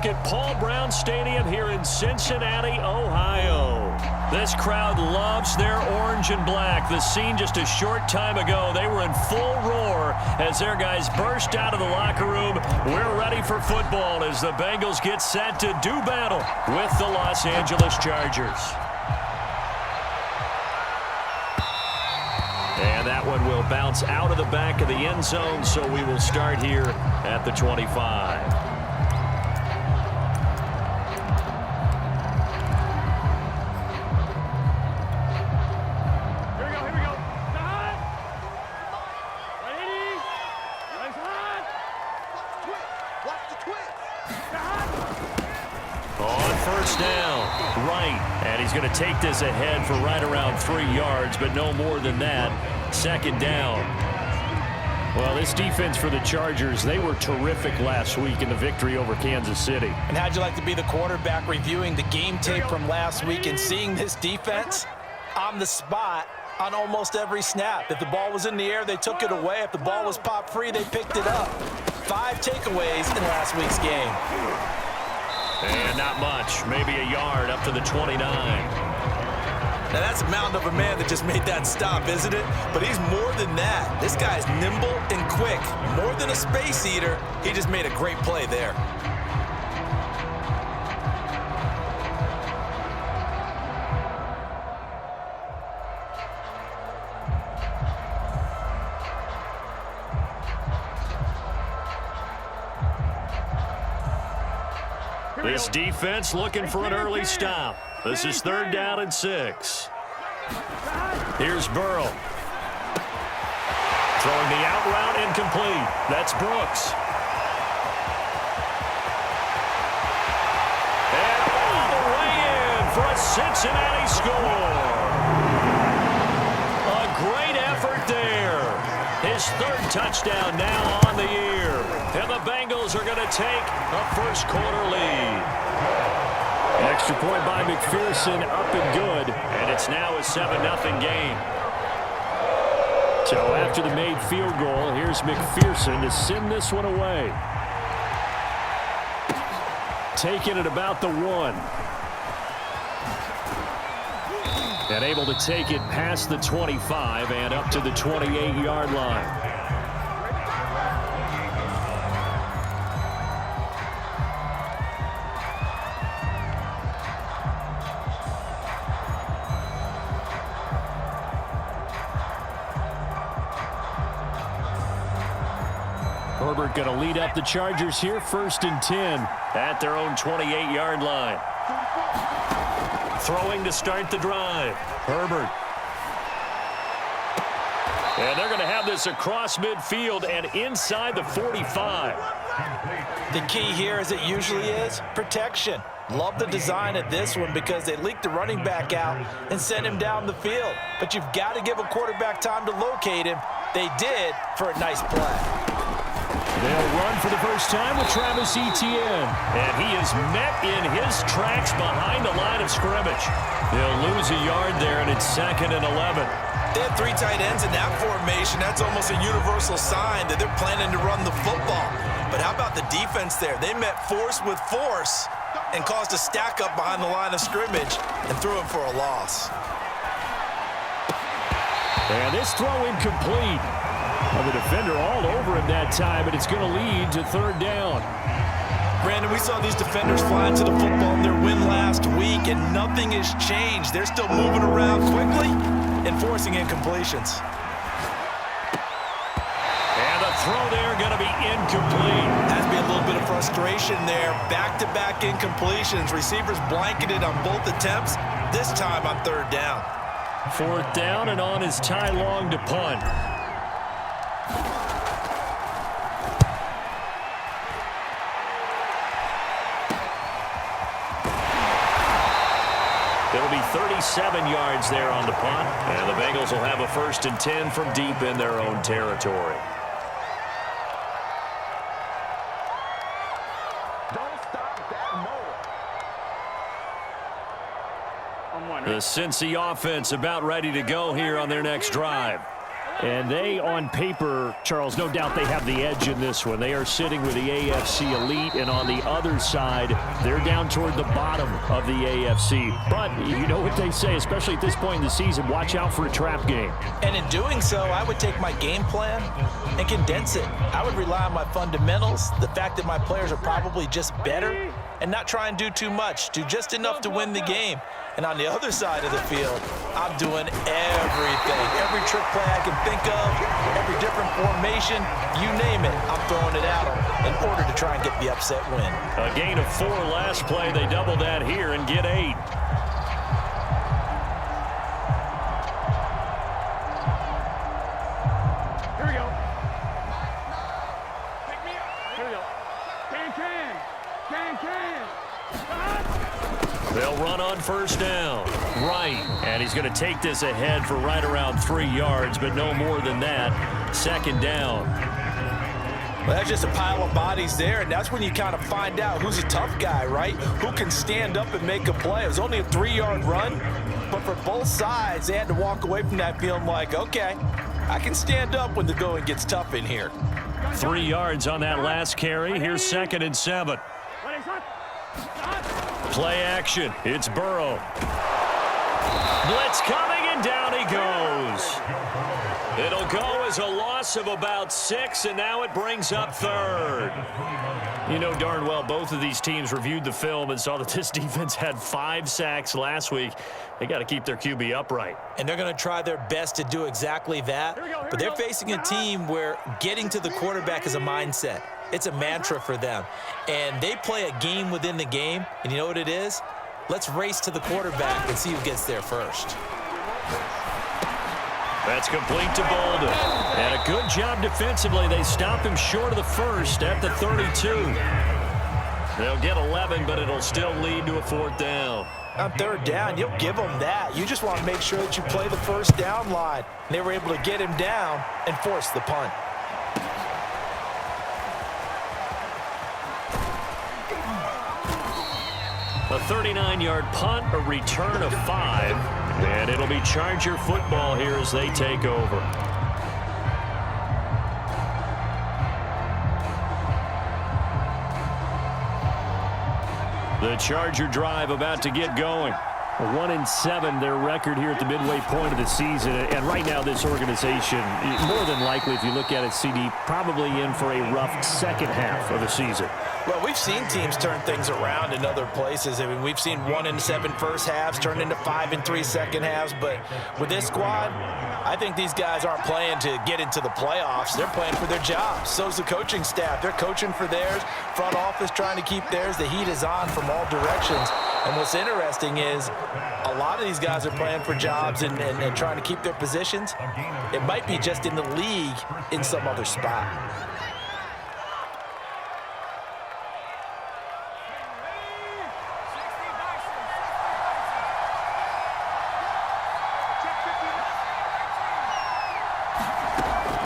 look at Paul Brown Stadium here in Cincinnati, Ohio. This crowd loves their orange and black. The scene just a short time ago, they were in full roar as their guys burst out of the locker room. We're ready for football as the Bengals get set to do battle with the Los Angeles Chargers. And that one will bounce out of the back of the end zone, so we will start here at the 25. Down, right, and he's going to take this ahead for right around 3 yards, but no more than that. Second down. Well, this defense for the Chargers, they were terrific last week in the victory over Kansas City. And how'd you like to be the quarterback reviewing the game tape from last week and seeing this defense on the spot on almost every snap? If the ball was in the air, they took it away. If the ball was popped free, they picked it up. 5 takeaways in last week's game. And not much, maybe a yard up to the 29. Now that's a mountain of a man that just made that stop, isn't it? But he's more than that. This guy's nimble and quick. More than a space eater, he just made a great play there. This defense looking for an early stop. This is 3rd down and 6. Here's Burrow. Throwing the out route incomplete. That's Brooks. And all the way in for a Cincinnati score. A great effort there. His 3rd touchdown now on the year. And the Bengals are going to take a first-quarter lead. An extra point by McPherson, up and good. And it's now a 7-0 game. So after the made field goal, here's McPherson to send this one away. Taking it about the 1. And able to take it past the 25 and up to the 28-yard line. Herbert going to lead up the Chargers here, 1st and 10 at their own 28-yard line. Throwing to start the drive. Herbert. And they're going to have this across midfield and inside the 45. The key here, as it usually is, protection. Love the design of this one because they leaked the running back out and sent him down the field. But you've got to give a quarterback time to locate him. They did for a nice play. They'll run for the first time with Travis Etienne. And he is met in his tracks behind the line of scrimmage. They'll lose a yard there, and it's 2nd and 11. They have 3 tight ends in that formation. That's almost a universal sign that they're planning to run the football. But how about the defense there? They met force with force and caused a stack up behind the line of scrimmage and threw him for a loss. And this throw incomplete. The defender all over him that time, but it's going to lead to 3rd down. Brandon, we saw these defenders fly into the football in their win last week, and nothing has changed. They're still moving around quickly and forcing incompletions. And the throw there going to be incomplete. Has to be a little bit of frustration there. Back-to-back incompletions. Receivers blanketed on both attempts, this time on 3rd down. 4th down, and on is Ty Long to punt. It'll be 37 yards there on the punt, and the Bengals will have a 1st and 10 from deep in their own territory. Don't stop that motor. The Cincy offense about ready to go here on their next drive. And they, on paper, Charles, no doubt they have the edge in this one. They are sitting with the AFC elite, and on the other side, they're down toward the bottom of the AFC. But you know what they say, especially at this point in the season, watch out for a trap game. And in doing so, I would take my game plan and condense it. I would rely on my fundamentals, the fact that my players are probably just better, and not try and do too much, do just enough to win the game. And on the other side of the field, I'm doing everything. Every trick play I can think of, every different formation, you name it, I'm throwing it at them in order to try and get the upset win. A gain of 4 last play. They double that here and get 8. Here we go. Pick me up. Here we go. Can. They'll run on first down. Right. And he's going to take this ahead for right around 3 yards, but no more than that. Second down. Well, that's just a pile of bodies there, and that's when you kind of find out who's a tough guy, right? Who can stand up and make a play. It was only a 3-yard run, but for both sides, they had to walk away from that feeling like, okay, I can stand up when the going gets tough in here. 3 yards on that last carry. Here's 2nd and 7. Play action. It's Burrow. Blitz coming, and down he goes. It'll go as a loss of about 6, and now it brings up 3rd. You know darn well both of these teams reviewed the film and saw that this defense had 5 sacks last week. They got to keep their QB upright. And they're going to try their best to do exactly that. But they're facing a team where getting to the quarterback is a mindset. It's a mantra for them. And they play a game within the game. And you know what it is? Let's race to the quarterback and see who gets there first. That's complete to Bolden. And a good job defensively. They stop him short of the first at the 32. They'll get 11, but it'll still lead to a 4th down. On 3rd down, you'll give them that. You just want to make sure that you play the first down line. They were able to get him down and force the punt. A 39-yard punt, a return of 5, and it'll be Charger football here as they take over. The Charger drive about to get going. 1-7, their record here at the midway point of the season. And right now, this organization, more than likely, if you look at it, CD, probably in for a rough second half of the season. Well, we've seen teams turn things around in other places. I mean, we've seen 1-7 first halves turn into 5-3 second halves. But with this squad, I think these guys aren't playing to get into the playoffs. They're playing for their jobs. So's the coaching staff. They're coaching for theirs. Front office trying to keep theirs. The heat is on from all directions. And what's interesting is a lot of these guys are playing for jobs and trying to keep their positions. It might be just in the league in some other spot.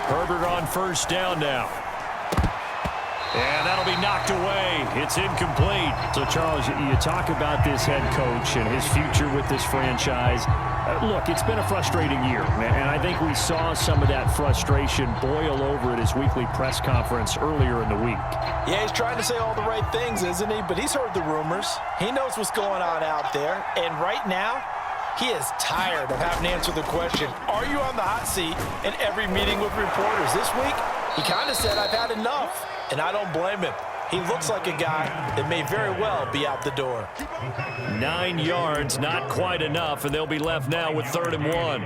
Herbert on first down now. And that'll be knocked away. It's incomplete. So, Charles, you talk about this head coach and his future with this franchise. Look, it's been a frustrating year, and I think we saw some of that frustration boil over at his weekly press conference earlier in the week. Yeah, he's trying to say all the right things, isn't he? But he's heard the rumors. He knows what's going on out there. And right now, he is tired of having to answer the question, are you on the hot seat in every meeting with reporters? This week, he kind of said, I've had enough. And I don't blame him. He looks like a guy that may very well be out the door. 9 yards, not quite enough, and they'll be left now with 3rd and 1.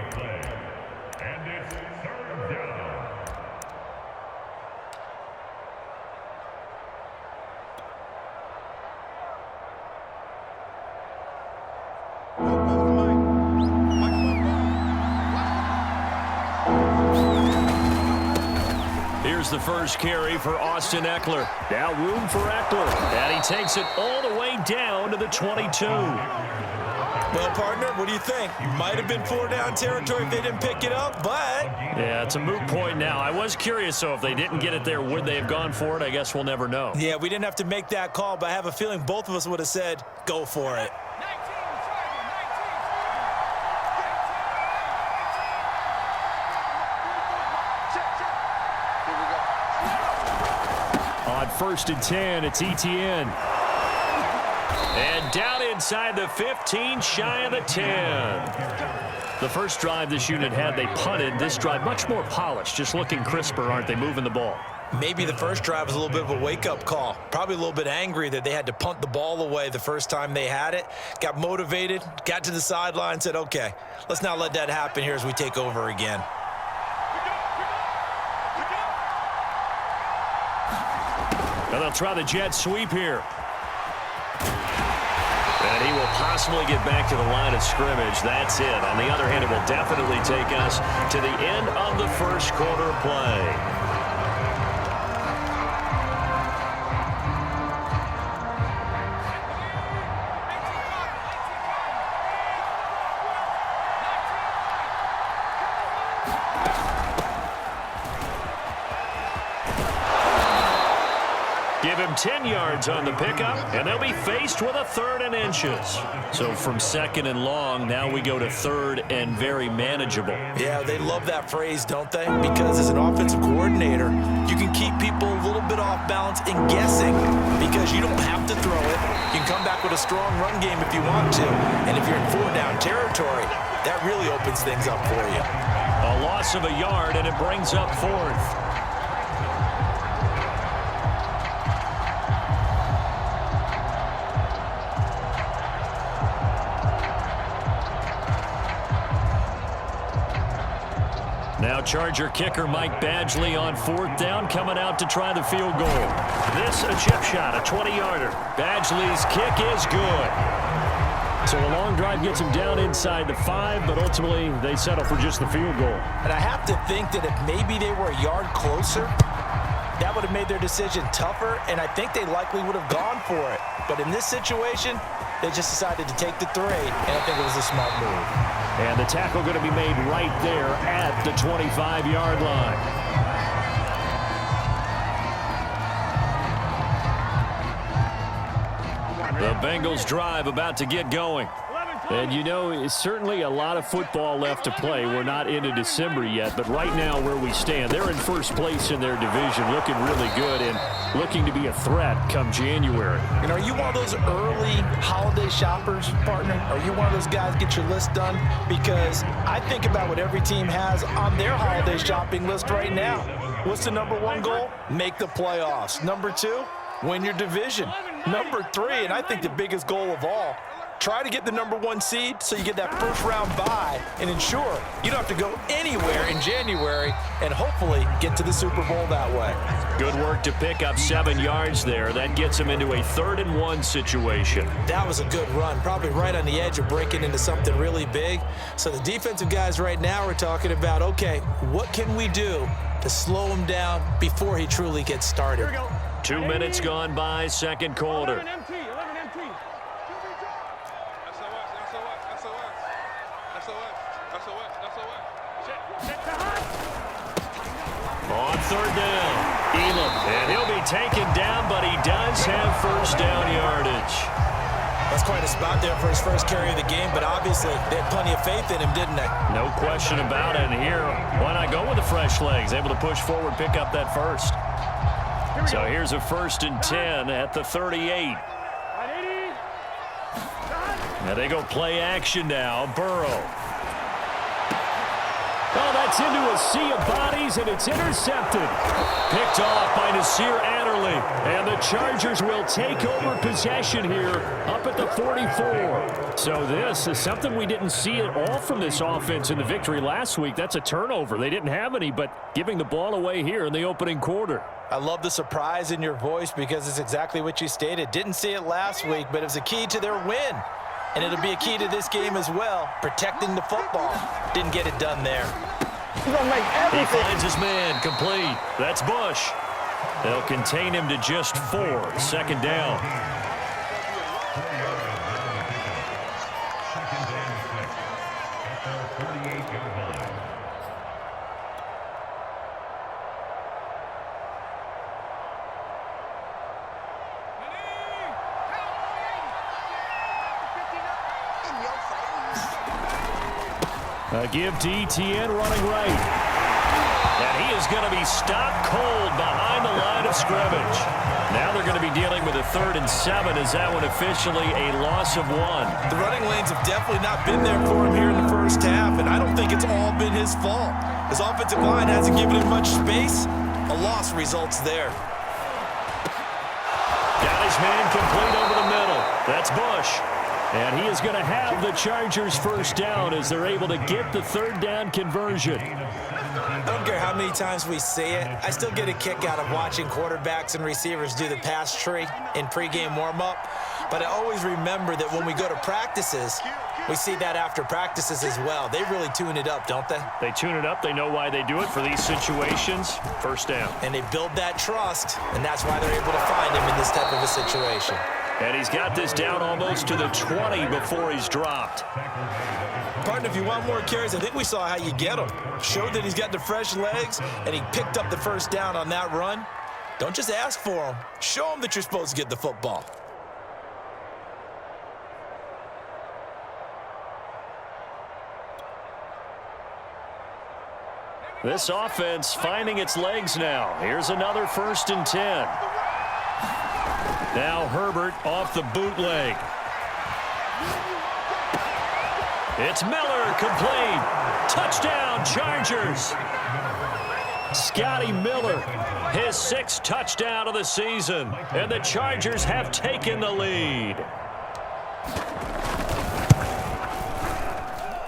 The first carry for Austin Eckler. Now room for Eckler. And he takes it all the way down to the 22. Well, partner, what do you think? Might have been 4-down territory if they didn't pick it up, but... Yeah, it's a moot point now. I was curious, so if they didn't get it there, would they have gone for it? I guess we'll never know. Yeah, we didn't have to make that call, but I have a feeling both of us would have said, go for it. first and 10. It's ETN. And down inside the 15, shy of the 10. The first drive this unit had, they punted. This drive, much more polished, just looking crisper, aren't they, moving the ball? Maybe the first drive was a little bit of a wake-up call. Probably a little bit angry that they had to punt the ball away the first time they had it. Got motivated, got to the sideline, said, okay, let's not let that happen here as we take over again. And they'll try the jet sweep here. And he will possibly get back to the line of scrimmage. That's it. On the other hand, it will definitely take us to the end of the first quarter play. Give him 10 yards on the pickup, and they'll be faced with a 3rd and inches. So from 2nd and long, now we go to 3rd and very manageable. Yeah, they love that phrase, don't they? Because as an offensive coordinator, you can keep people a little bit off balance and guessing because you don't have to throw it. You can come back with a strong run game if you want to. And if you're in 4-down territory, that really opens things up for you. A loss of a yard, and it brings up 4th. Now Charger kicker Mike Badgley on 4th down, coming out to try the field goal. This a chip shot, a 20-yarder. Badgley's kick is good. So a long drive gets him down inside the 5, but ultimately they settle for just the field goal. And I have to think that if maybe they were a yard closer, that would have made their decision tougher, and I think they likely would have gone for it. But in this situation, they just decided to take the 3, and I think it was a smart move. And the tackle going to be made right there at the 25-yard line. The Bengals drive about to get going. And you know, it's certainly a lot of football left to play. We're not into December yet, but right now where we stand, they're in first place in their division, looking really good and looking to be a threat come January. And are you one of those early holiday shoppers, partner? Are you one of those guys get your list done? Because I think about what every team has on their holiday shopping list right now. What's the number 1 goal? Make the playoffs. Number 2, win your division. Number 3, and I think the biggest goal of all, try to get the number 1 seed so you get that first-round bye and ensure you don't have to go anywhere in January and hopefully get to the Super Bowl that way. Good work to pick up 7 yards there. That gets him into a 3rd and 1 situation. That was a good run, probably right on the edge of breaking into something really big. So the defensive guys right now are talking about, okay, what can we do to slow him down before he truly gets started? 2 minutes gone by, second quarter. 11 MT. On 3rd down, Elam, and he'll be taken down, but he does have first down yardage. That's quite a spot there for his first carry of the game, but obviously they had plenty of faith in him, didn't they? No question about it. And here, why not go with the fresh legs? Able to push forward, pick up that first. So here's a 1st and 10 at the 38. Now they go play action now. Burrow. Oh, that's into a sea of bodies, and it's intercepted. Picked off by Nasir Adderley. And the Chargers will take over possession here up at the 44. So this is something we didn't see at all from this offense in the victory last week. That's a turnover. They didn't have any, but giving the ball away here in the opening quarter. I love the surprise in your voice because it's exactly what you stated. Didn't see it last week, but it was a key to their win. And it'll be a key to this game as well, protecting the football. Didn't get it done there. He finds his man, complete. That's Bush. They'll contain him to just 4, 2nd down. A give to ETN running right. And he is going to be stopped cold behind the line of scrimmage. Now they're going to be dealing with a 3rd and 7. Is that one officially a loss of 1? The running lanes have definitely not been there for him here in the first half, and I don't think it's all been his fault. His offensive line hasn't given him much space. A loss results there. Got his man complete over the middle. That's Bush. And he is going to have the Chargers first down as they're able to get the 3rd down conversion. I don't care how many times we say it, I still get a kick out of watching quarterbacks and receivers do the pass tree in pregame warm-up. But I always remember that when we go to practices, we see that after practices as well. They really tune it up, don't they? They tune it up. They know why they do it for these situations. First down. And they build that trust, and that's why they're able to find him in this type of a situation. And he's got this down almost to the 20 before he's dropped. Partner, if you want more carries, I think we saw how you get him. Showed that he's got the fresh legs, and he picked up the first down on that run. Don't just ask for him. Show him that you're supposed to get the football. This offense finding its legs now. Here's another 1st and 10. Now Herbert off the bootleg. It's Miller, complete. Touchdown, Chargers. Scotty Miller, his 6th touchdown of the season. And the Chargers have taken the lead.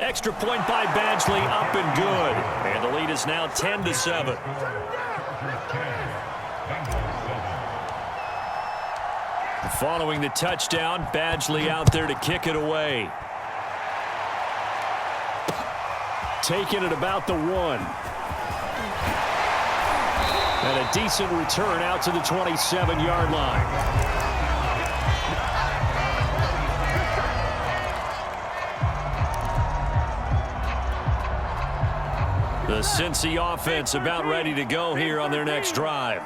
Extra point by Badgley, up and good. And the lead is now 10-7. Following the touchdown, Badgley out there to kick it away. Taking it about the 1. And a decent return out to the 27-yard line. The Cincy offense about ready to go here on their next drive.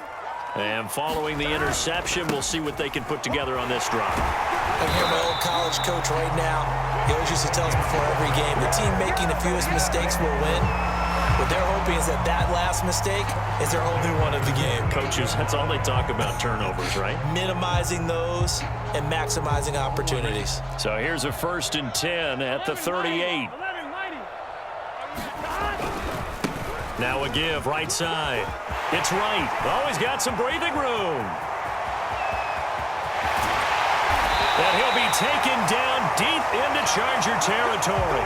And following the interception, we'll see what they can put together on this drive. I hear my old college coach right now. He always used to tell us before every game, the team making the fewest mistakes will win. What they're hoping is that that last mistake is their only one of the game. Coaches, that's all they talk about, turnovers, right? Minimizing those and maximizing opportunities. So here's a 1st and 10 at the 38. Now a give, right side. It's right. Always got some breathing room. And he'll be taken down deep into Charger territory.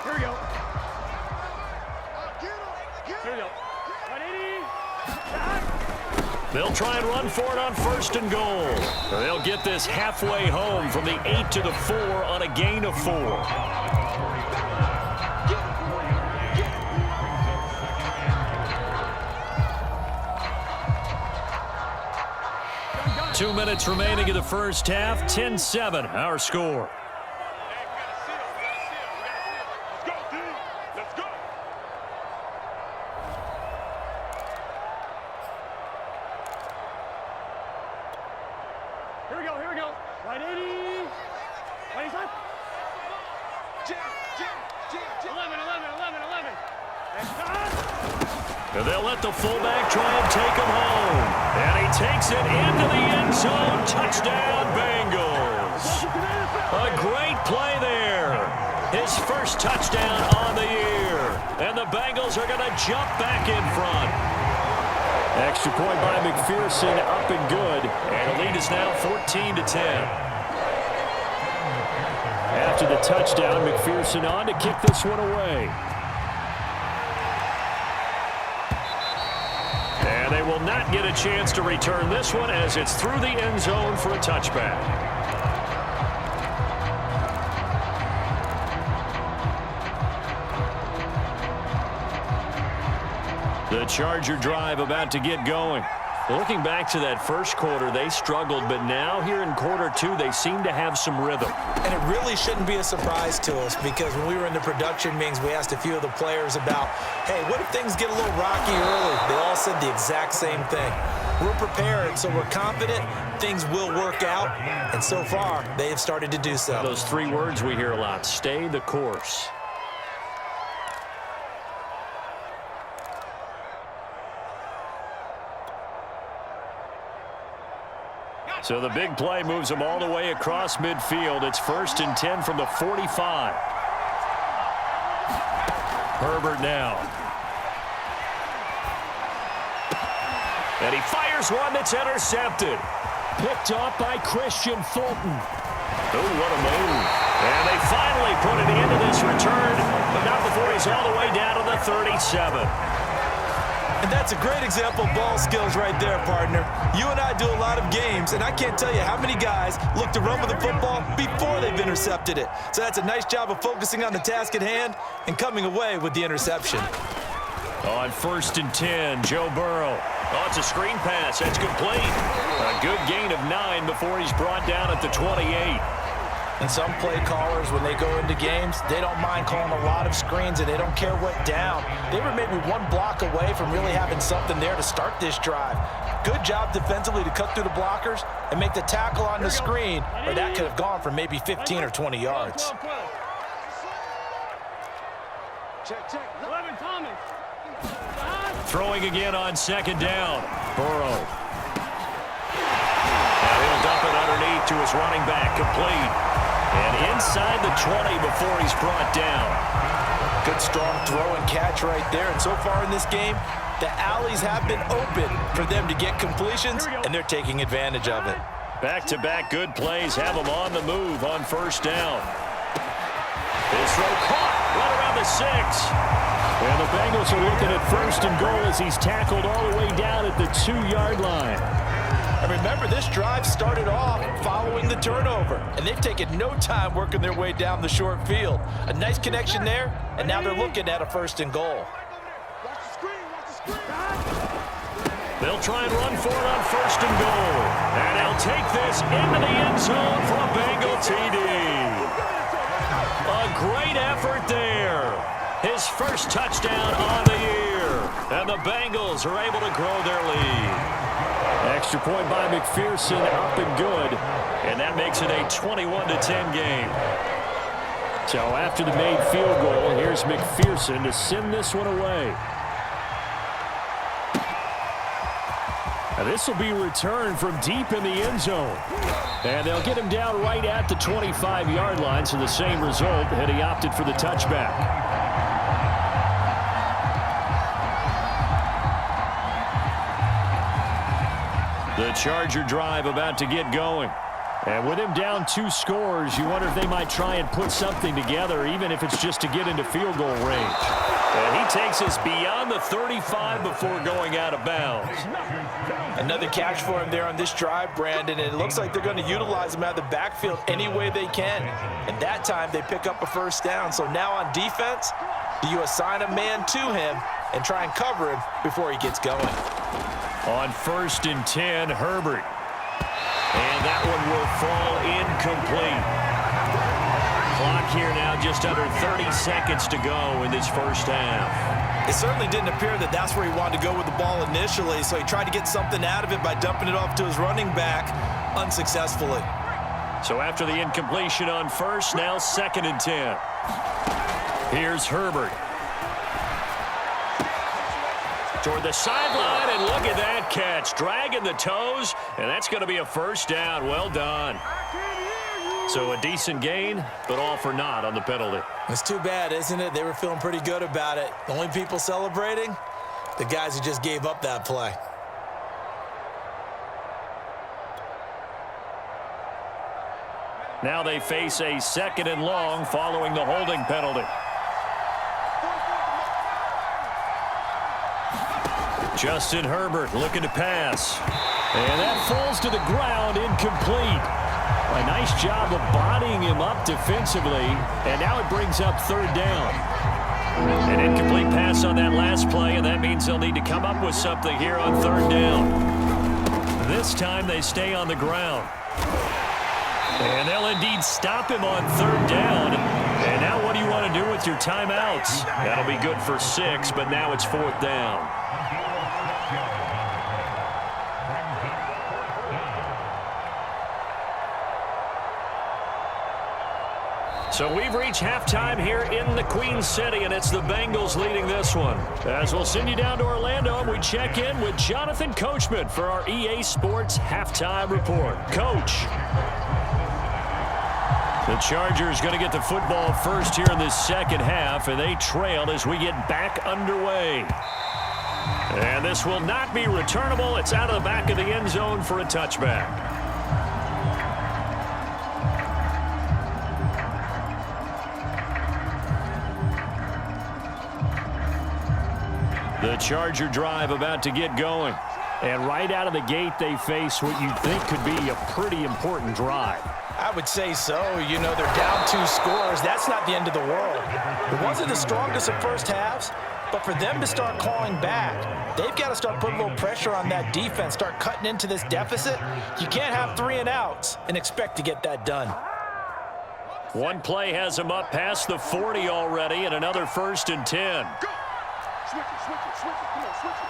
Here we go. Here we go. 180. They'll try and run for it on 1st and goal. They'll get this halfway home from the 8 to the 4 on a gain of 4. 2 minutes remaining in the first half. 10-7, our score. Here we go. 180. 25. 11. And they'll let the fullback try and take him home. And he takes it into the end zone. Touchdown, Bengals. A great play there. His first touchdown on the year. And the Bengals are going to jump back in front. Extra point by McPherson, up and good. And the lead is now 14-10. After the touchdown, McPherson on to kick this one away. And they will not get a chance to return this one as it's through the end zone for a touchback. The Charger drive about to get going. Looking back to that first quarter, they struggled, but now here in quarter two, they seem to have some rhythm. And it really shouldn't be a surprise to us because when we were in the production meetings, we asked a few of the players about, hey, what if things get a little rocky early? They all said the exact same thing. We're prepared, so we're confident things will work out, and so far, they have started to do so. Those three words we hear a lot, stay the course. So the big play moves them all the way across midfield. It's 1st and 10 from the 45. Herbert now. And he fires one that's intercepted. Picked off by Christian Fulton. Oh, what a move. And they finally put an end to this return, but not before he's all the way down to the 37. And that's a great example of ball skills right there, partner. You and I do a lot of games, and I can't tell you how many guys look to run with the football before they've intercepted it. So that's a nice job of focusing on the task at hand and coming away with the interception. On 1st and 10, Joe Burrow. Oh, it's a screen pass. That's complete. A good gain of 9 before he's brought down at the 28. And some play callers, when they go into games, they don't mind calling a lot of screens, and they don't care what down. They were maybe one block away from really having something there to start this drive. Good job defensively to cut through the blockers and make the tackle on the screen, or that could have gone for maybe 15 or 20 yards. Check. 11, Thomas. Throwing again on 2nd down. Burrow. Now he'll dump it underneath to his running back, complete. And inside the 20 before he's brought down. Good strong throw and catch right there. And so far in this game, the alleys have been open for them to get completions, and they're taking advantage of it. Back-to-back good plays have him on the move on 1st down. His throw caught right around the 6. And the Bengals are looking at 1st and goal as he's tackled all the way down at the 2-yard line. And remember, this drive started off following the turnover, and they've taken no time working their way down the short field. A nice connection there, and now they're looking at a 1st and goal. They'll try and run for it on 1st and goal. And they'll take this into the end zone for a Bengal TD. A great effort there. His first touchdown on the year. And the Bengals are able to grow their lead. Extra point by McPherson, up and good. And that makes it a 21-10 game. So after the made field goal, here's McPherson to send this one away. Now this will be returned from deep in the end zone. And they'll get him down right at the 25-yard line, so the same result, and he opted for the touchback. The Charger drive about to get going. And with him down 2 scores, you wonder if they might try and put something together, even if it's just to get into field goal range. And he takes us beyond the 35 before going out of bounds. Another catch for him there on this drive, Brandon, and it looks like they're going to utilize him out of the backfield any way they can. And that time they pick up a 1st down. So now on defense, do you assign a man to him and try and cover him before he gets going? On 1st and 10, Herbert. And that one will fall incomplete. Clock here now just under 30 seconds to go in this first half. It certainly didn't appear that that's where he wanted to go with the ball initially, so he tried to get something out of it by dumping it off to his running back unsuccessfully. So after the incompletion on 1st, now 2nd and 10. Here's Herbert. Toward the sideline, and look at that catch. Dragging the toes, and that's going to be a 1st down. Well done. So a decent gain, but all for naught on the penalty. It's too bad, isn't it? They were feeling pretty good about it. The only people celebrating, the guys who just gave up that play. Now they face a 2nd and long following the holding penalty. Justin Herbert looking to pass. And that falls to the ground, incomplete. A nice job of bodying him up defensively. And now it brings up 3rd down. An incomplete pass on that last play, and that means they'll need to come up with something here on 3rd down. This time they stay on the ground. And they'll indeed stop him on third down. And now what do you want to do with your timeouts? That'll be good for 6, but now it's fourth down. So we've reached halftime here in the Queen City, and it's the Bengals leading this one. As we'll send you down to Orlando, and we check in with Jonathan Coachman for our EA Sports Halftime Report. Coach. The Chargers going to get the football first here in this second half, and they trail as we get back underway. And this will not be returnable. It's out of the back of the end zone for a touchback. The Charger drive about to get going. And right out of the gate, they face what you'd think could be a pretty important drive. I would say so. You know, they're down 2 scores. That's not the end of the world. It wasn't the strongest of first halves, but for them to start clawing back, they've got to start putting a little pressure on that defense, start cutting into this deficit. You can't have 3 and outs and expect to get that done. One play has them up past the 40 already, and another 1st and 10. Go! Switch it, switch it, switch it. Come on, switch it.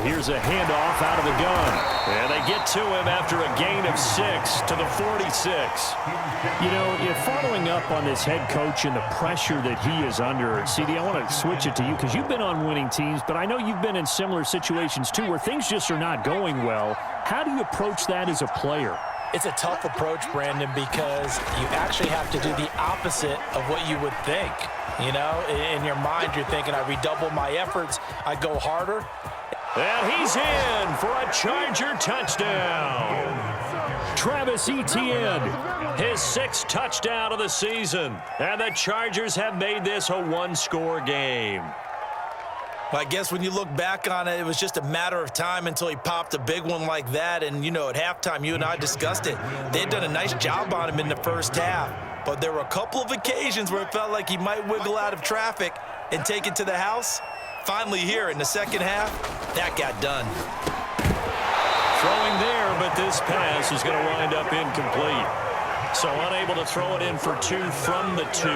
Here's a handoff out of the gun. And they get to him after a gain of 6 to the 46. You know, if following up on this head coach and the pressure that he is under, CD, I want to switch it to you because you've been on winning teams, but I know you've been in similar situations too where things just are not going well. How do you approach that as a player? It's a tough approach, Brandon, because you actually have to do the opposite of what you would think. You know, in your mind, you're thinking, I redouble my efforts, I go harder. And he's in for a Charger touchdown. Travis Etienne, his 6th touchdown of the season. And the Chargers have made this a 1-score game. Well, I guess when you look back on it, it was just a matter of time until he popped a big one like that. And, you know, at halftime, you and I discussed it. They had done a nice job on him in the first half. But there were a couple of occasions where it felt like he might wiggle out of traffic and take it to the house. Finally here in the second half, that got done. Throwing there, but this pass is going to wind up incomplete. So unable to throw it in for 2 from the 2.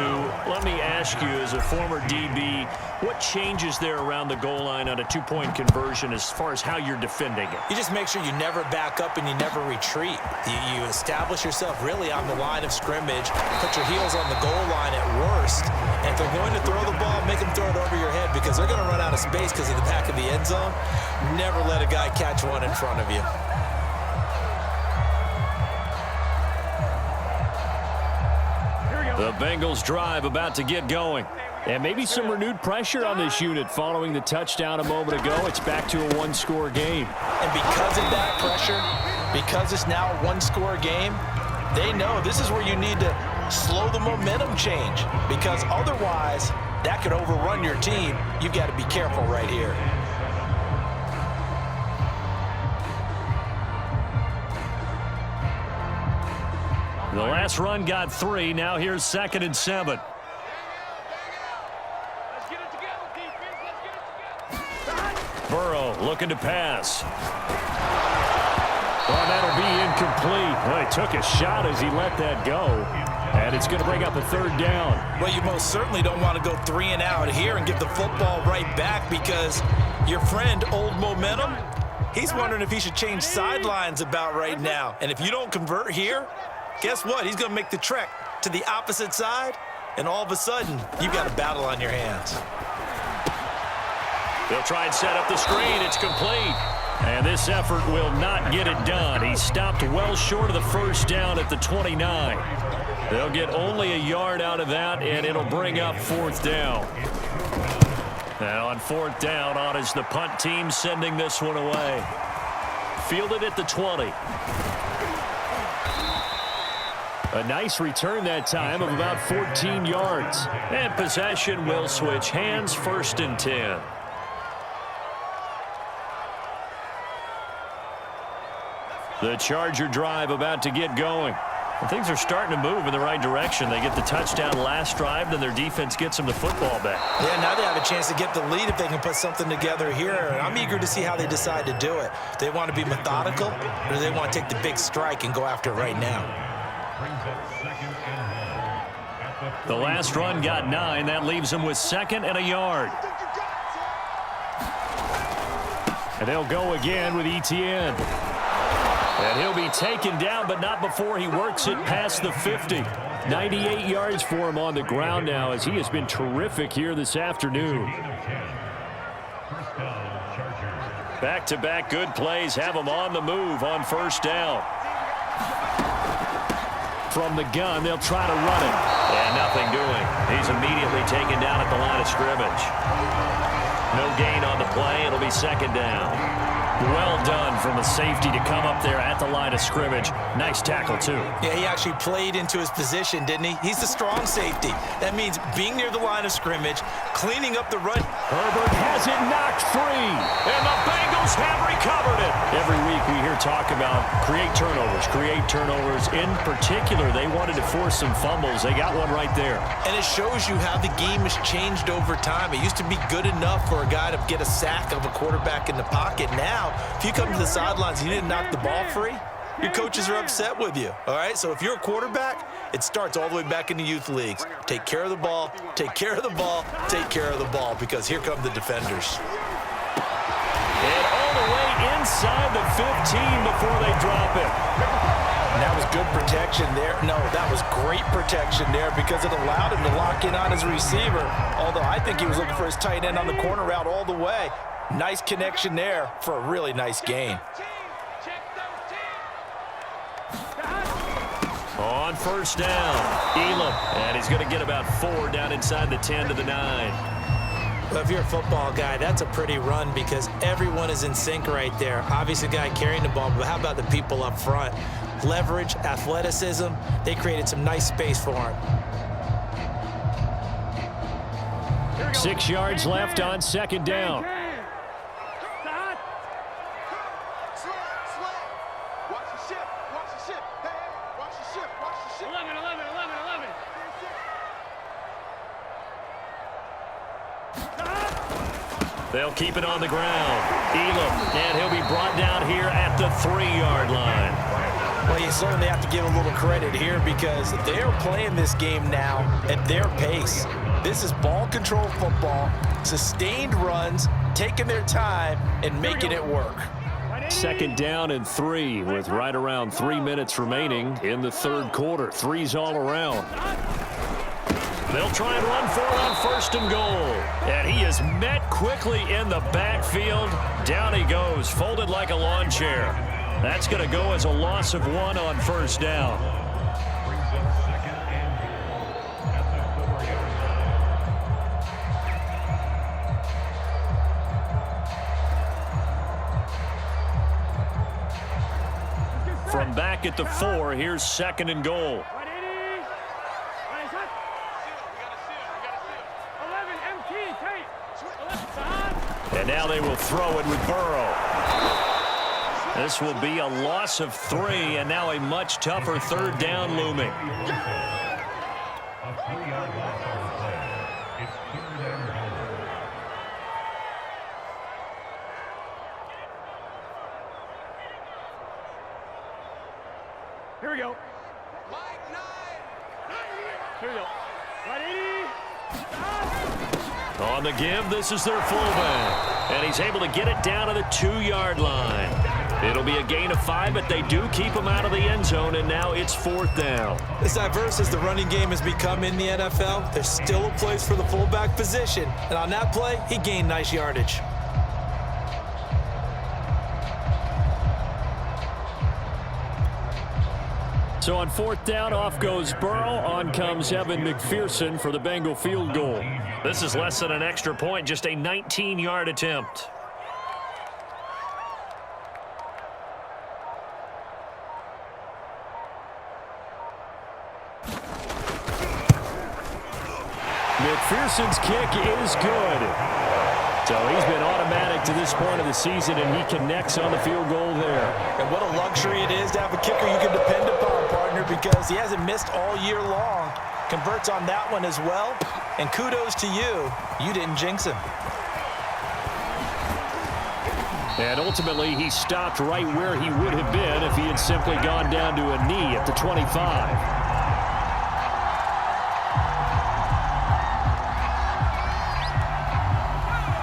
Let me ask you, as a former DB, what changes there around the goal line on a 2-point conversion as far as how you're defending it? You just make sure you never back up and you never retreat. You establish yourself really on the line of scrimmage, put your heels on the goal line at worst, and if they're going to throw the ball, make them throw it over your head because they're going to run out of space because of the back of the end zone. Never let a guy catch one in front of you. The Bengals drive about to get going. And maybe some renewed pressure on this unit following the touchdown a moment ago. It's back to a 1-score game. And because of that pressure, because it's now a 1-score game, they know this is where you need to slow the momentum change because otherwise that could overrun your team. You've got to be careful right here. The last run got 3. Now here's 2nd and 7. Let's get it together, defense. Let's get it together. Burrow looking to pass. Oh, that'll be incomplete. Well, he took a shot as he let that go. And it's going to bring up a 3rd down. Well, you most certainly don't want to go 3 and out here and give the football right back because your friend, Old Momentum, he's wondering if he should change sidelines about right now. And if you don't convert here, guess what? He's going to make the trek to the opposite side, and all of a sudden, you've got a battle on your hands. They'll try and set up the screen. It's complete. And this effort will not get it done. He stopped well short of the 1st down at the 29. They'll get only a yard out of that, and it'll bring up 4th down. Now on 4th down, on is the punt team sending this one away. Fielded at the 20. A nice return that time of about 14 yards. And possession will switch hands, 1st and 10. The Charger drive about to get going. Well, things are starting to move in the right direction. They get the touchdown last drive, then their defense gets them the football back. Yeah, now they have a chance to get the lead if they can put something together here. And I'm eager to see how they decide to do it. Do they want to be methodical, or do they want to take the big strike and go after it right now? The last run got 9. That leaves them with 2nd and a yard. And they'll go again with ETN. And he'll be taken down, but not before he works it past the 50. 98 yards for him on the ground now, as he has been terrific here this afternoon. Back-to-back good plays have him on the move on first down. From the gun, they'll try to run it. And nothing doing. He's immediately taken down at the line of scrimmage. No gain on the play. It'll be 2nd down. Well done from a safety to come up there at the line of scrimmage. Nice tackle, too. Yeah, he actually played into his position, didn't he? He's the strong safety. That means being near the line of scrimmage, cleaning up the run. Herbert has it knocked free. And the Bengals have recovered it. Every week we hear talk about create turnovers. In particular, they wanted to force some fumbles. They got one right there. And it shows you how the game has changed over time. It used to be good enough for a guy to get a sack of a quarterback in the pocket. Now, if you come to the sidelines and you didn't knock the ball free, your coaches are upset with you, all right? So if you're a quarterback, it starts all the way back in the youth leagues. Take care of the ball, take care of the ball, take care of the ball, because here come the defenders. And all the way inside the 15 before they drop it. And that was good protection there. No, that was great protection there because it allowed him to lock in on his receiver, although I think he was looking for his tight end on the corner route all the way. Nice connection there for a really nice gain. On first down, Elam. And he's going to get about 4 down inside the 10 to the 9. Well, if you're a football guy, that's a pretty run because everyone is in sync right there. Obviously, the guy carrying the ball, but how about the people up front? Leverage, athleticism, they created some nice space for him. 6 yards left on 2nd down. They'll keep it on the ground. Elam, and he'll be brought down here at the 3-yard line. Well, you certainly have to give a little credit here because they're playing this game now at their pace. This is ball control football, sustained runs, taking their time, and making it work. 2nd down and 3 with right around 3 minutes remaining in the 3rd quarter. 3's all around. They'll try and run for it on 1st and goal. And he is met quickly in the backfield. Down he goes, folded like a lawn chair. That's going to go as a loss of 1 on 1st down. From back at the 4, here's 2nd and goal. And now they will throw it with Burrow. This will be a loss of 3, and now a much tougher 3rd down looming. Here we go. Here we go. On the give, this is their fullback. And he's able to get it down to the 2-yard line. It'll be a gain of 5, but they do keep him out of the end zone, and now it's 4th down. As diverse as the running game has become in the NFL, there's still a place for the fullback position. And on that play, he gained nice yardage. So on 4th down, off goes Burrow. On comes Evan McPherson for the Bengal field goal. This is less than an extra point, just a 19-yard attempt. McPherson's kick is good. So he's been automatic to this point of the season, and he connects on the field goal there. And what a luxury it is to have a kicker you can depend upon, partner, because he hasn't missed all year long. Converts on that one as well. And kudos to you. You didn't jinx him. And ultimately, he stopped right where he would have been if he had simply gone down to a knee at the 25.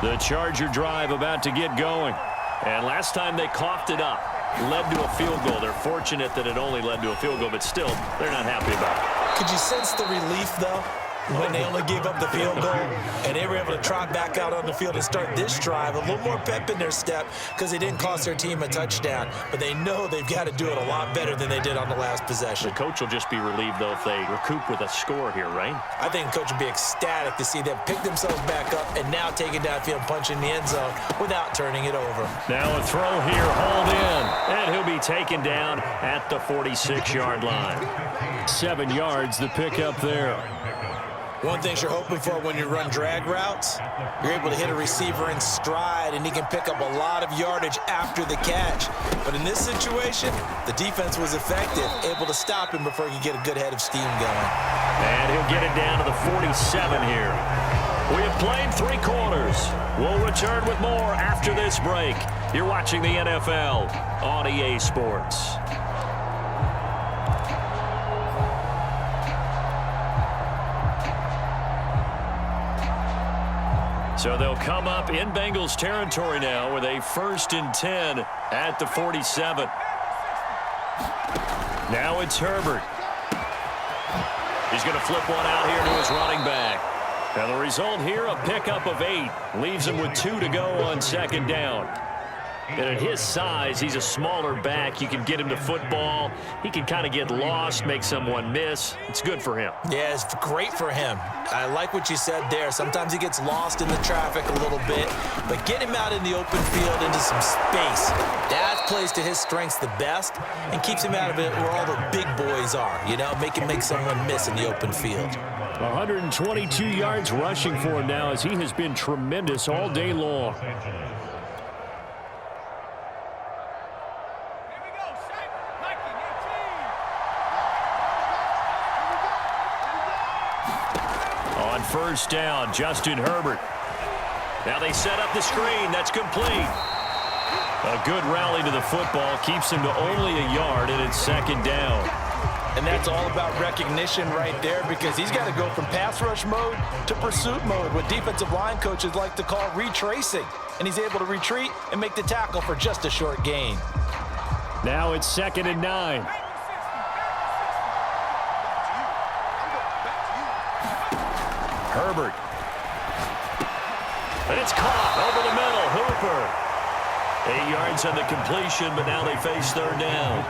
The Charger drive about to get going. And last time they coughed it up, led to a field goal. They're fortunate that it only led to a field goal, but still, they're not happy about it. Could you sense the relief, though, when they only gave up the field goal and they were able to trot back out on the field and start this drive? A little more pep in their step because they didn't cost their team a touchdown, but they know they've got to do it a lot better than they did on the last possession. The coach will just be relieved, though, if they recoup with a score here, right? I think the coach would be ecstatic to see them pick themselves back up and now take it downfield, punching the end zone without turning it over. Now a throw here, hauled in, and he'll be taken down at the 46-yard line. 7 yards, the pickup there. One thing you're hoping for when you run drag routes, you're able to hit a receiver in stride, and he can pick up a lot of yardage after the catch. But in this situation, the defense was effective, able to stop him before he could get a good head of steam going. And he'll get it down to the 47 here. We have played 3 quarters. We'll return with more after this break. You're watching the NFL on EA Sports. So they'll come up in Bengals territory now with a 1st and 10 at the 47. Now it's Herbert. He's going to flip one out here to his running back. Now the result here, a pickup of 8. Leaves him with 2 to go on 2nd down. And at his size, he's a smaller back. You can get him to football. He can kind of get lost, make someone miss. It's good for him. Yeah, it's great for him. I like what you said there. Sometimes he gets lost in the traffic a little bit, but get him out in the open field into some space. That plays to his strengths the best and keeps him out of it where all the big boys are, you know, make someone miss in the open field. 122 yards rushing for him now as he has been tremendous all day long. On 1st down, Justin Herbert. Now they set up the screen. That's complete. A good rally to the football keeps him to only a yard, and it's 2nd down. And that's all about recognition right there because he's got to go from pass rush mode to pursuit mode, what defensive line coaches like to call retracing. And he's able to retreat and make the tackle for just a short gain. Now it's 2nd and 9. Herbert. And it's caught over the middle. Hooper. 8 yards on the completion, but now they face 3rd down.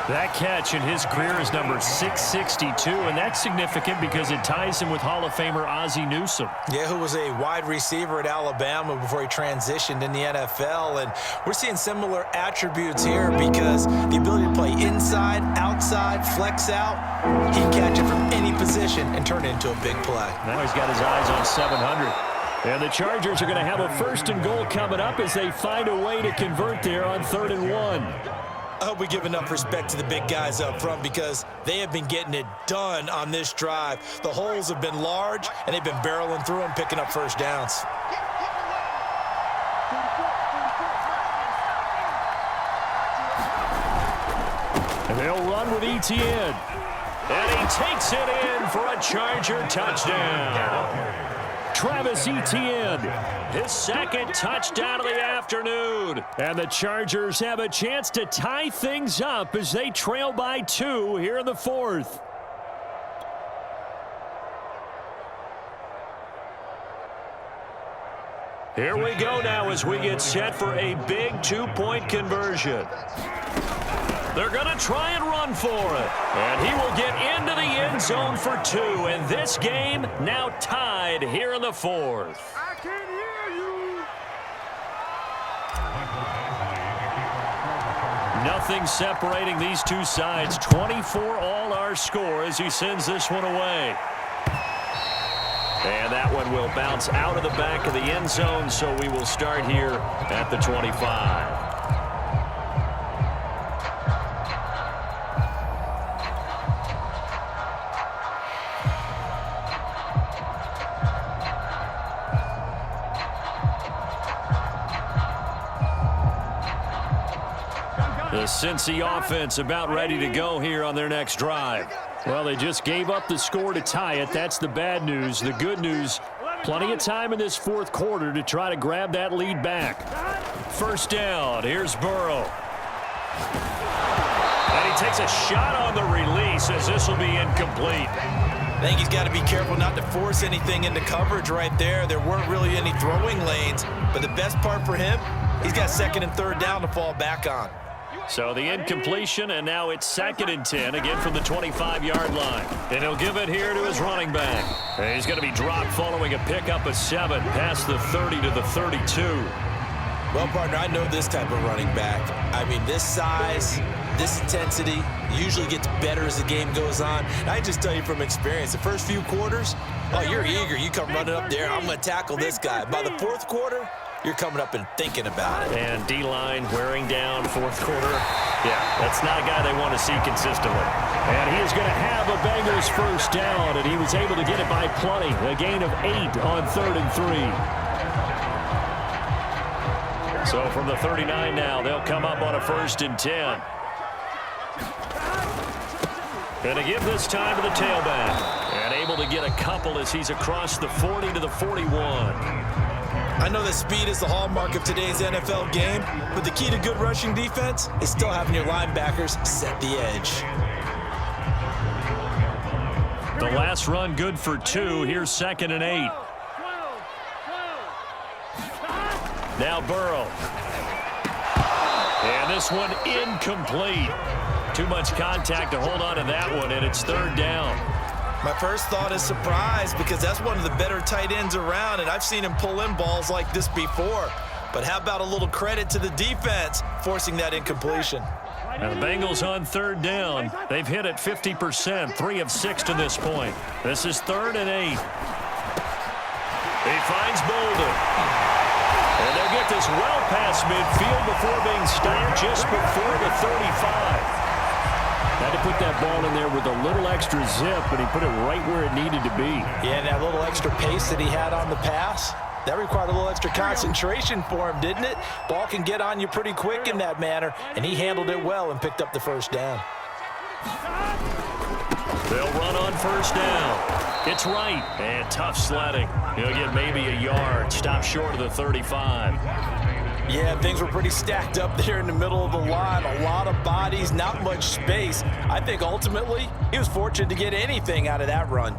That catch in his career is number 662, and that's significant because it ties him with Hall of Famer Ozzie Newsome. Yeah, who was a wide receiver at Alabama before he transitioned in the NFL. And we're seeing similar attributes here because the ability to play inside, outside, flex out, he can catch it from any position and turn it into a big play. Now he's got his eyes on 700. And the Chargers are going to have a 1st and goal coming up as they find a way to convert there on 3rd and 1. I hope we give enough respect to the big guys up front because they have been getting it done on this drive. The holes have been large, and they've been barreling through them, picking up 1st downs. And they'll run with ETN. And he takes it in for a Charger touchdown. Travis Etienne, his 2nd touchdown of the afternoon. And the Chargers have a chance to tie things up as they trail by 2 here in the 4th. Here we go now as we get set for a big 2-point conversion. They're going to try and run for it. And he will get into the end zone for 2. And this game now tied here in the 4th. I can hear you. Nothing separating these two sides. 24 all our score as he sends this one away. And that one will bounce out of the back of the end zone, so we will start here at the 25. The Cincy offense about ready to go here on their next drive. Well, they just gave up the score to tie it. That's the bad news. The good news, plenty of time in this fourth quarter to try to grab that lead back. First down. Here's Burrow. And he takes a shot on the release as this will be incomplete. I think he's got to be careful not to force anything into coverage right there. There weren't really any throwing lanes, but the best part for him, he's got second and third down to fall back on. So the incompletion, and now it's 2nd and 10, again from the 25-yard line. And he'll give it here to his running back. And he's going to be dropped following a pickup of 7 past the 30 to the 32. Well, partner, I know this type of running back. I mean, this size, this intensity usually gets better as the game goes on. And I just tell you from experience, the first few quarters, oh, you're eager. You come running up there, I'm going to tackle this guy. By the fourth quarter, you're coming up and thinking about it. And D-line wearing down fourth quarter. Yeah, that's not a guy they want to see consistently. And he is going to have a Bengals first down, and he was able to get it by plenty. A gain of 8 on 3rd and 3. So from the 39 now, they'll come up on a 1st and 10. Going to give this time to the tailback. And able to get a couple as he's across the 40 to the 41. I know that speed is the hallmark of today's NFL game, but the key to good rushing defense is still having your linebackers set the edge. The last run good for 2. Here's 2nd and 8. Now Burrow. And this one incomplete. Too much contact to hold on to that one, and it's 3rd down. My first thought is surprise because that's one of the better tight ends around, and I've seen him pull in balls like this before. But how about a little credit to the defense forcing that incompletion? Now the Bengals on 3rd down. They've hit it 50%, 3 of 6 to this point. This is 3rd and 8. He finds Bolden. And they'll get this well past midfield before being stopped just before the 35. Had to put that ball in there with a little extra zip, but he put it right where it needed to be. Yeah, and that little extra pace that he had on the pass, that required a little extra concentration for him, didn't it? Ball can get on you pretty quick in that manner, and he handled it well and picked up the first down. They'll run on 1st down. It's right, and tough sledding. He'll get maybe a yard, stop short of the 35. Yeah, things were pretty stacked up there in the middle of the line. A lot of bodies, not much space. I think ultimately he was fortunate to get anything out of that run.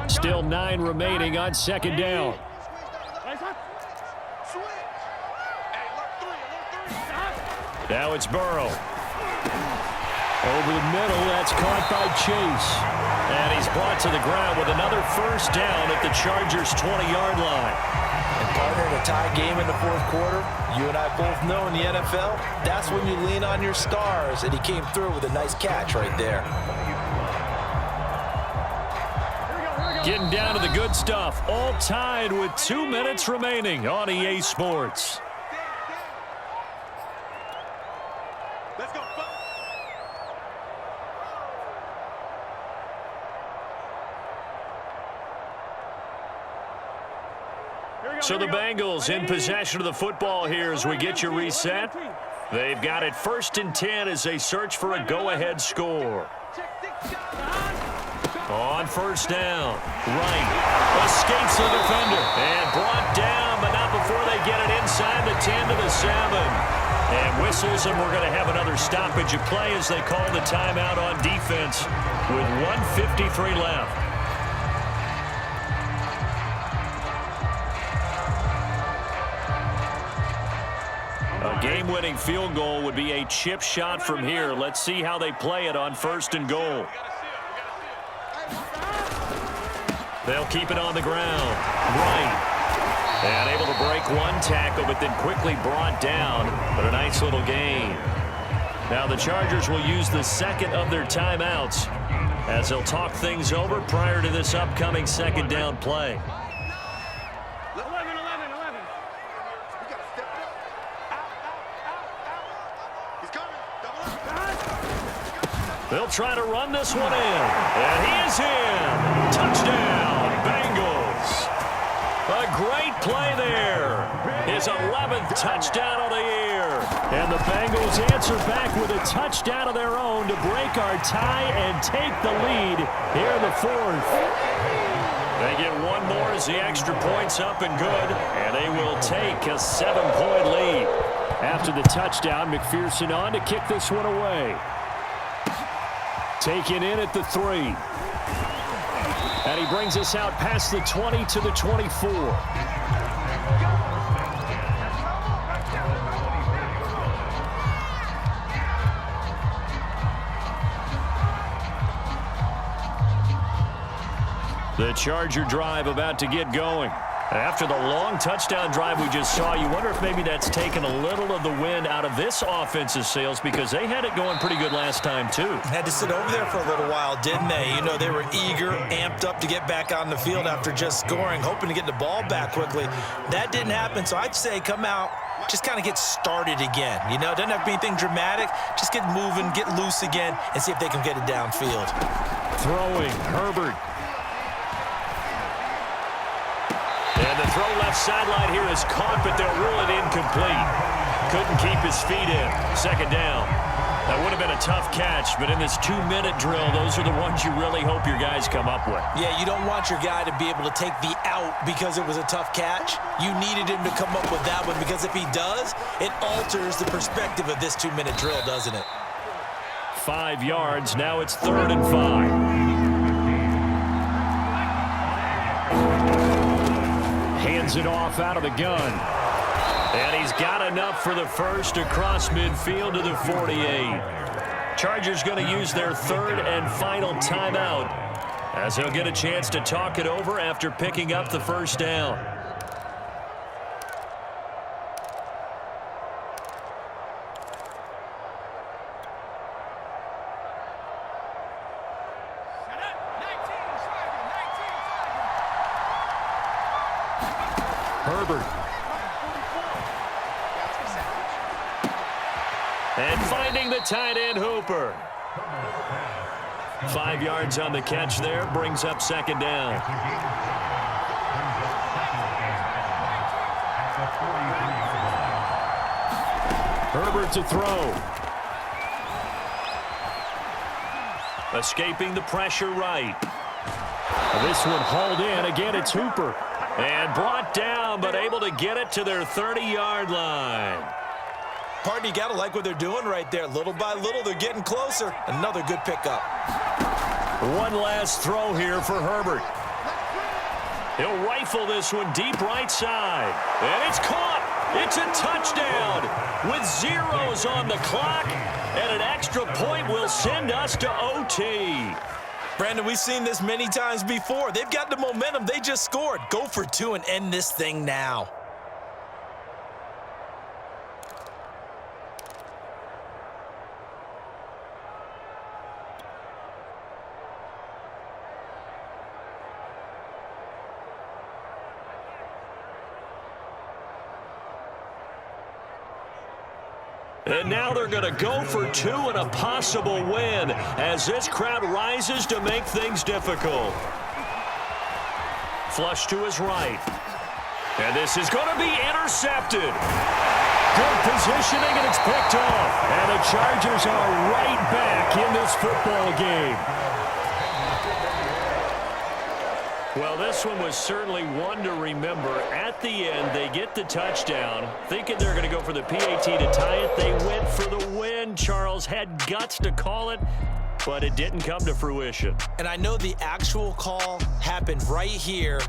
Still 9 remaining on 2nd down. Now it's Burrow. Over the middle, that's caught by Chase. And he's brought to the ground with another first down at the Chargers' 20-yard line. And partner, in a tie game in the fourth quarter, you and I both know in the NFL, that's when you lean on your stars, and he came through with a nice catch right there. Getting down to the good stuff, all tied with 2 minutes remaining on EA Sports. Let's go. So the Bengals in possession of the football here as we get you reset. They've got it 1st and 10 as they search for a go-ahead score. On 1st down, right, escapes the defender, and brought down, but not before they get it inside the 10 to the 7. And whistles, and we're going to have another stoppage of play as they call the timeout on defense with 1:53 left. A game-winning field goal would be a chip shot from here. Let's see how they play it on 1st and goal. They'll keep it on the ground. Right. And able to break one tackle, but then quickly brought down. But a nice little gain. Now the Chargers will use the 2nd of their timeouts as they'll talk things over prior to this upcoming 2nd down play. 11. We got to step it up. Out. He's coming. Double up. They'll try to run this one in. And he is in. Touchdown, Bengals. A great play there. His his 11th touchdown of the year. And the Bengals answer back with a touchdown of their own to break our tie and take the lead here in the fourth. They get one more as the extra point's up and good, and they will take a 7-point lead. After the touchdown, McPherson on to kick this one away. Taken in at the 3. And he brings us out past the 20 to the 24. The Charger drive about to get going. After the long touchdown drive we just saw, you wonder if maybe that's taken a little of the wind out of this offense's sails because they had it going pretty good last time, too. Had to sit over there for a little while, didn't they? You know, they were eager, amped up to get back on the field after just scoring, hoping to get the ball back quickly. That didn't happen, so I'd say come out, just kind of get started again. You know, doesn't have to be anything dramatic. Just get moving, get loose again, and see if they can get it downfield. Throwing, Herbert. And the throw left sideline here is caught, but they'll rule it incomplete. Couldn't keep his feet in. Second down. That would have been a tough catch, but in this 2-minute drill, those are the ones you really hope your guys come up with. Yeah, you don't want your guy to be able to take the out because it was a tough catch. You needed him to come up with that one because if he does, it alters the perspective of this 2-minute drill, doesn't it? 5 yards. Now it's 3rd and 5. Hands it off out of the gun. And he's got enough for the first across midfield to the 48. Chargers going to use their 3rd and final timeout as he'll get a chance to talk it over after picking up the first down. Herbert. And finding the tight end, Hooper. 5 yards on the catch there, brings up 2nd down. Herbert to throw. Escaping the pressure right. This one hauled in. Again, it's Hooper. And brought down, but able to get it to their 30-yard line. Partner, you got to like what they're doing right there. Little by little, they're getting closer. Another good pickup. One last throw here for Herbert. He'll rifle this one deep right side. And it's caught. It's a touchdown with zeros on the clock. And an extra point will send us to OT. Brandon, we've seen this many times before. They've got the momentum. They just scored. Go for 2 and end this thing now. And now they're going to go for 2 and a possible win as this crowd rises to make things difficult. Flush to his right. And this is going to be intercepted. Good positioning, and it's picked off. And the Chargers are right back in this football game. Well, this one was certainly one to remember. At the end, they get the touchdown, thinking they're going to go for the PAT to tie it. They went for the win. Charles had guts to call it, but it didn't come to fruition. And I know the actual call happened right here